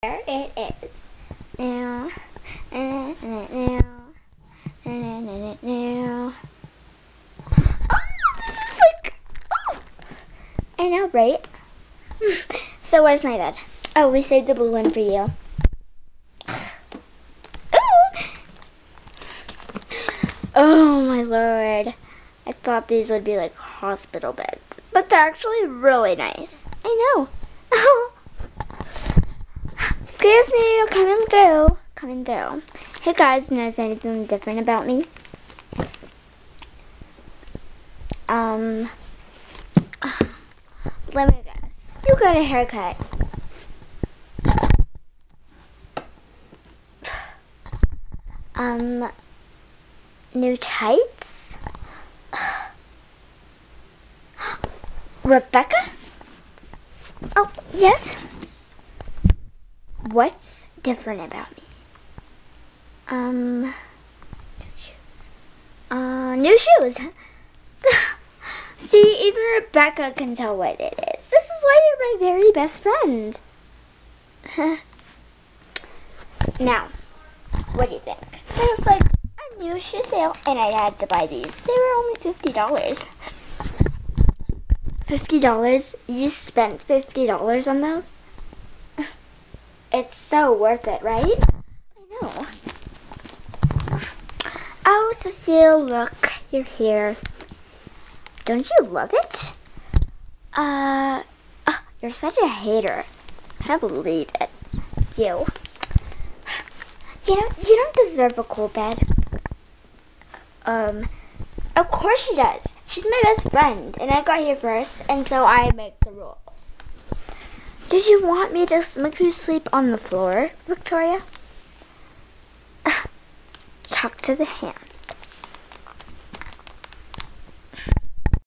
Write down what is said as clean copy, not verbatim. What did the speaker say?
There it is. Now, now, now. Oh, this is like, oh. I know, right? So where's my bed? Oh, we saved the blue one for you. Oh my lord. I thought these would be like hospital beds, but they're actually really nice. I know. Excuse me, coming through. Coming through. Hey guys, notice anything different about me? Let me guess. You got a haircut. New tights? Rebecca? Oh, yes? What's different about me? New shoes. New shoes. See, even Rebecca can tell what it is. This is why you're my very best friend. Now, what do you think? There was like a new shoe sale and I had to buy these. They were only $50. $50? You spent $50 on those? It's so worth it, right? I know. Oh, Cecile, look, you're here. Don't you love it? You're such a hater. I can't believe it. You. You don't deserve a cool bed. Of course she does. She's my best friend, and I got here first, and so I make the rules. Did you want me to make you sleep on the floor, Victoria? Talk to the hand.